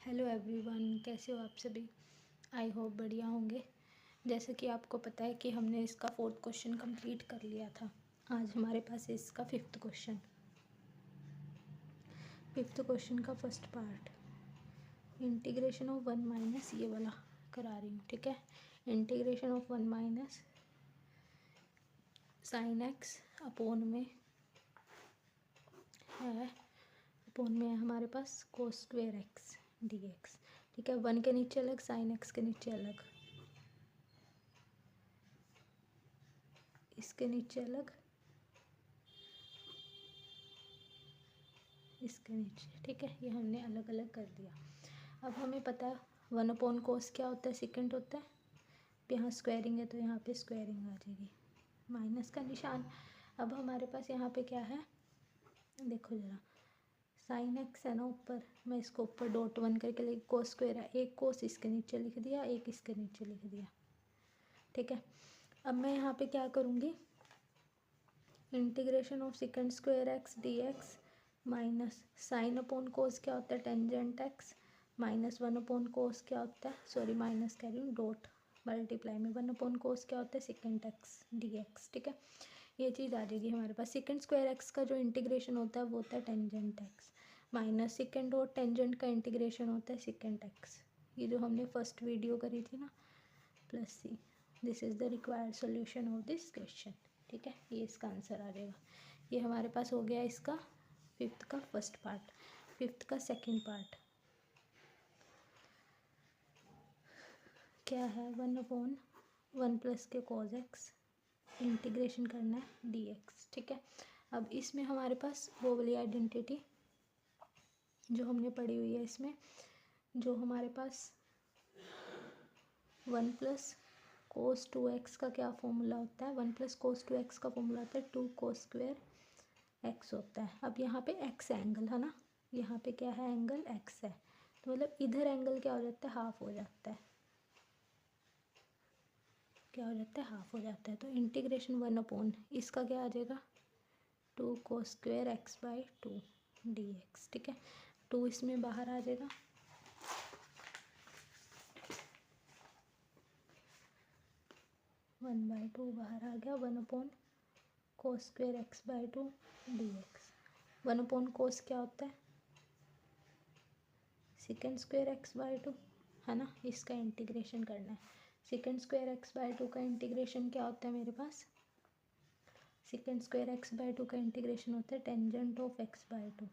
Hello everyone, कैसे हो आप सभी। आई होप बढ़िया होंगे। जैसे कि आपको पता है कि हमने इसका 4th क्वेश्चन कंप्लीट कर लिया था। आज हमारे पास है इसका 5th क्वेश्चन। 5th क्वेश्चन का first part integration of 1 minus ये वाला करा रही हूँ, ठीक है। Integration of 1 minus sine x upon में है हमारे पास cos square x d x, ठीक है। 1 के नीचे अलग, साइन एक्स के नीचे अलग, इसके नीचे अलग, इसके नीचे, ठीक है। ये हमने अलग अलग कर दिया। अब हमें पता है 1 कोस क्या होता है, सेकेंड होता है। यहाँ स्क्वायरिंग है तो यहाँ पे स्क्वायरिंग आ जाएगी, माइनस का निशान। अब हमारे पास यहाँ पे क्या है, देखो ज़रा, साइन एक्स है ना ऊपर, मैं इसको ऊपर डॉट 1 करके लिख, कोस स्क्वायर है, एक कोस इसके नीचे लिख दिया, एक इसके नीचे लिख दिया, ठीक है। अब मैं यहाँ पे क्या करूँगी, integration of second square x d x minus sine upon कोस क्या होता है, टेंजेंट एक्स, माइनस 1 कोस क्या होता है, सॉरी माइनस कह रही हूँ, डॉट मल्टीप्लाई में 1 कोस क्या होता है, सेकेंड एक्स डी एक्स, ठीक है। ये चीज़ आ जाएगी हमारे पास। सेकेंड स्क्वायर एक्स का जो इंटीग्रेशन होता है वो होता है टेंजेंट एक्स, माइनस सेकेंड और टेंजेंट का इंटीग्रेशन होता है सेकेंड एक्स, ये जो हमने फर्स्ट वीडियो करी थी ना, plus C. This is the required solution of this question, ठीक है। ये इसका आंसर आ जाएगा। ये हमारे पास हो गया इसका 5th का फर्स्ट पार्ट। 5th का सेकंड पार्ट क्या है, 1/1 प्लस के कॉस एक्स इंटीग्रेशन करना है डी एक्स, ठीक है। अब इसमें हमारे पास वो वाली आइडेंटिटी जो हमने पढ़ी हुई है, इसमें जो हमारे पास 1 प्लस कोस 2x का क्या फॉर्मूला होता है, 1 प्लस कोस 2x का फॉर्मूला होता है 2 कोस स्क्वेयर एक्स होता है। अब यहाँ पे एक्स एंगल है ना, यहाँ पे क्या है, एंगल एक्स है, तो मतलब इधर एंगल क्या हो जाता है, हाफ हो जाता है, क्या हो जाता है, हाफ हो जाता है। तो इंटीग्रेशन 1 इसका क्या आ जाएगा, 2 कोस square x by 2 D x, ठीक है। 2 इसमें बाहर आ जाएगा, वन बाई टू बाहर आ गया, 1 कोस square x by 2 D x. 1 कोस क्या होता है, सेकेंड स्क्वेयर एक्स बाई 2, है ना। इसका इंटीग्रेशन करना है। सेकेंड स्क्वेयर एक्स बाई 2 का इंटीग्रेशन क्या होता है मेरे पास, सेकेंड स्क्वेयर एक्स बाई 2 का इंटीग्रेशन होता है टेंजेंट ऑफ एक्स बाई 2,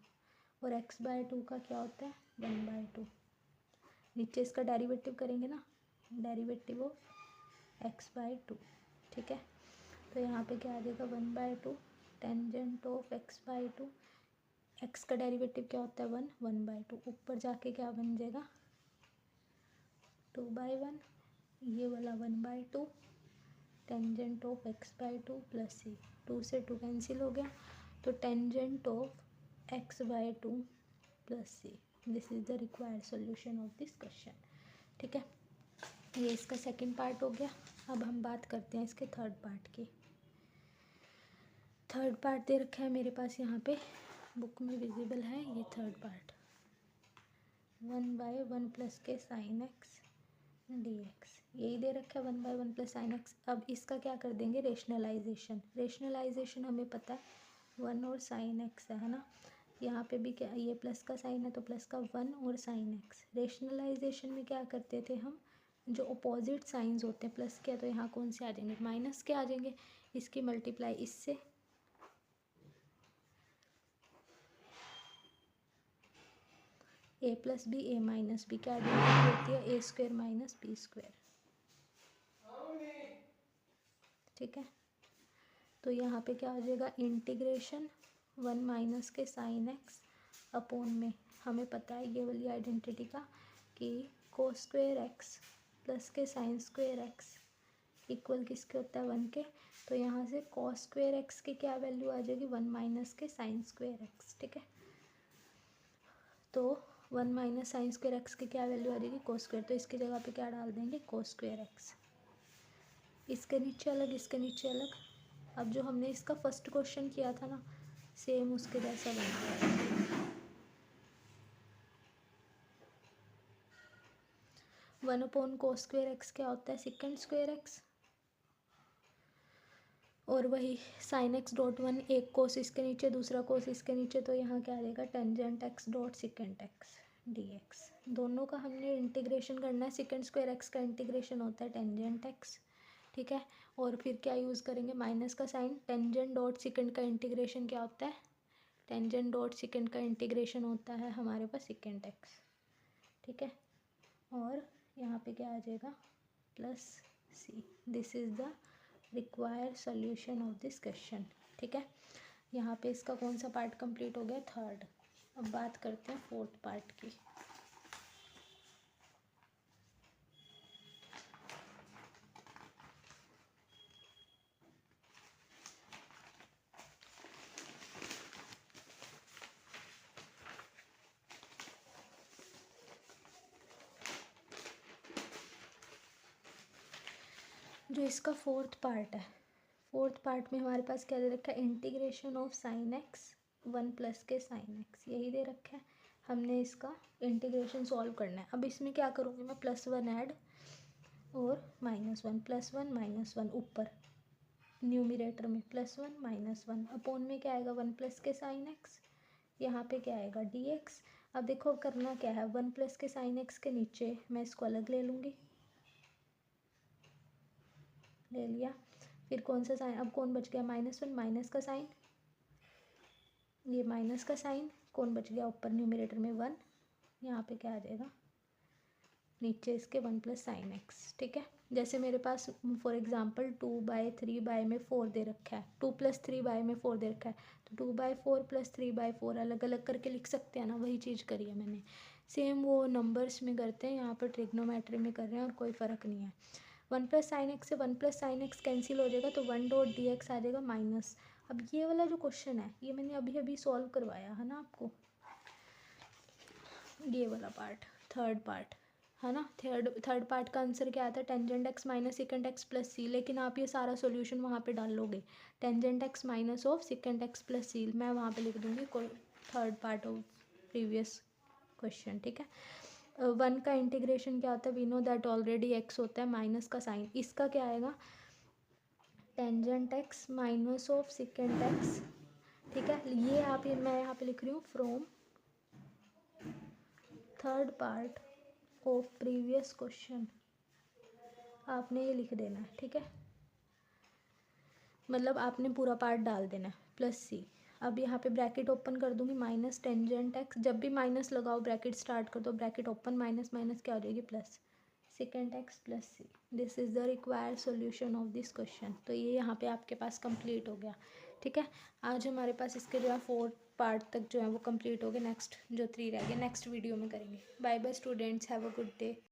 और एक्स बाई 2 का क्या होता है, 1/2। नीचे इसका डेरिवेटिव करेंगे ना, डेरिवेटिव ऑफ एक्स बाई 2, ठीक है। तो यहाँ पे क्या आ जाएगा, 1/2 tangent of x by 2, x का डेरिवेटिव क्या होता है 1/2, ऊपर जाके क्या बन जाएगा 2/1, ये वाला 1/2 tangent of x by 2 plus c, 2 से 2 कैंसिल हो गया, तो tangent of x by 2 plus C. This is the required solution of this question, ठीक है। ये इसका सेकंड पार्ट हो गया। अब हम बात करते हैं इसके थर्ड पार्ट की। थर्ड पार्ट दे रखा है मेरे पास, यहाँ पे बुक में विजिबल है ये थर्ड पार्ट, 1/1 प्लस के साइन एक्स डी एक्स, यही दे रखा है 1/1 प्लस साइन एक्स। अब इसका क्या कर देंगे, रेशनलाइजेशन। रेशनलाइजेशन हमें पता है 1 और साइन एक्स है ना, यहाँ पे भी क्या, ये प्लस का साइन है तो प्लस का 1 और साइन एक्स। रेशनलाइजेशन में क्या करते थे हम, जो अपोजिट साइंस होते हैं प्लस के, तो यहाँ कौन से आ जाएंगे, माइनस के आ जाएंगे, इसकी मल्टीप्लाई इससे, ए प्लस बी ए माइनस बी क्या होती है, ए स्क्वेयर माइनस बी स्क्वेयर, ठीक है। तो यहाँ पे क्या हो जाएगा, इंटीग्रेशन 1 माइनस के साइन एक्स अपोन में, हमें पता है ये वाली आइडेंटिटी का कि कोस स्क्वेयर एक्स प्लस के साइन स्क्वेयर एक्स इक्वल किसके होता है, 1 के। तो यहाँ से कॉस स्क्वेयर एक्स की क्या वैल्यू आ जाएगी, 1 माइनस के साइन स्क्वेयर एक्स, ठीक है। तो 1 माइनस साइन स्क्वेयर एक्स की क्या वैल्यू आ जाएगी, कोस स्क्वेयर, तो इसकी जगह पे क्या डाल देंगे, कोस स्क्वेयर एक्स, इसके नीचे अलग, इसके नीचे अलग। अब जो हमने इसका फर्स्ट क्वेश्चन किया था ना, सेम उसके जैसा बनता है, 1/cos² क्या होता है, sec²x, और वही sin x.1, एक कोस इसके नीचे दूसरा कोस इसके नीचे, तो यहाँ क्या आ जाएगा tangent x dot secant x dx। दोनों का हमने इंटीग्रेशन करना है, sec² x का इंटीग्रेशन होता है टेंजेंट x, ठीक है। और फिर क्या यूज़ करेंगे, माइनस का साइन, टेंजेंट डॉट सेकेंड का इंटीग्रेशन क्या होता है, टेंजेंट डॉट सेकेंड का इंटीग्रेशन होता है हमारे पास सेकेंट एक्स, ठीक है। और यहाँ पे क्या आ जाएगा plus C. This is the required solution of this question, ठीक है। यहाँ पे इसका कौन सा पार्ट कंप्लीट हो गया, थर्ड। अब बात करते हैं फोर्थ पार्ट की। जो इसका फोर्थ पार्ट है, फोर्थ पार्ट में हमारे पास क्या दे रखा है, इंटीग्रेशन ऑफ साइन एक्स 1 + के साइन एक्स, यही दे रखा है। हमने इसका इंटीग्रेशन सॉल्व करना है। अब इसमें क्या करूँगी मैं, +1 ऐड और -1, +1 -1 ऊपर न्यूमिरेटर में, +1 -1 अपोन में क्या आएगा 1 + के साइन एक्स, यहाँ पे क्या आएगा dx। अब देखो करना क्या है, 1 + के साइन एक्स के नीचे मैं इसको अलग ले लूँगी, ले लिया। फिर कौन सा साइन, अब कौन बच गया, -1, माइनस का साइन, ये माइनस का साइन, कौन बच गया ऊपर न्यूमिरेटर में 1, यहाँ पे क्या आ जाएगा नीचे इसके 1 + साइन एक्स, ठीक है। जैसे मेरे पास फॉर एग्जांपल 2/3 में 4 दे रखा है, 2 + 3 में 4 दे रखा है, तो 2/4 + 3/4 अलग अलग करके लिख सकते हैं ना, वही चीज़ करी है मैंने। सेम वो नंबर्स में करते हैं, यहाँ पर ट्रिग्नोमेट्री में कर रहे हैं और कोई फ़र्क नहीं है। 1 + साइन एक्स से 1 + साइन एक्स कैंसिल हो जाएगा, तो 1 डॉट dx आ जाएगा माइनस। अब ये वाला जो क्वेश्चन है ये मैंने अभी अभी सॉल्व करवाया है ना आपको, ये वाला पार्ट, थर्ड पार्ट है ना। थर्ड पार्ट का आंसर क्या आता है, tangent x minus secant x plus c, लेकिन आप ये सारा सॉल्यूशन वहाँ पे डाल लोगे, tangent x minus of secant x plus c, मैं वहाँ पे लिख दूँगी कोई third part of previous question, ठीक है। 1 का इंटीग्रेशन क्या होता है, we know that already x होता है, माइनस का साइन, इसका क्या आएगा tangent x minus of secant x, ठीक है। ये आप ये मैं यहाँ पे लिख रही हूँ from third part of previous question, आपने ये लिख देना है, ठीक है। मतलब आपने पूरा पार्ट डाल देना है प्लस सी। अब यहाँ पे ब्रैकेट ओपन कर दूंगी, माइनस टेंजेंट एक्स, जब भी माइनस लगाओ ब्रैकेट स्टार्ट कर दो, ब्रैकेट ओपन, माइनस माइनस क्या हो जाएगी plus, second x plus C. This is the required solution of this question. तो ये यहाँ पे आपके पास कंप्लीट हो गया, ठीक है। आज हमारे पास इसके जो है 4 पार्ट तक जो है वो कंप्लीट हो गए, नेक्स्ट जो 3 रह गए नेक्स्ट वीडियो में करेंगे। Bye bye students, have a good day.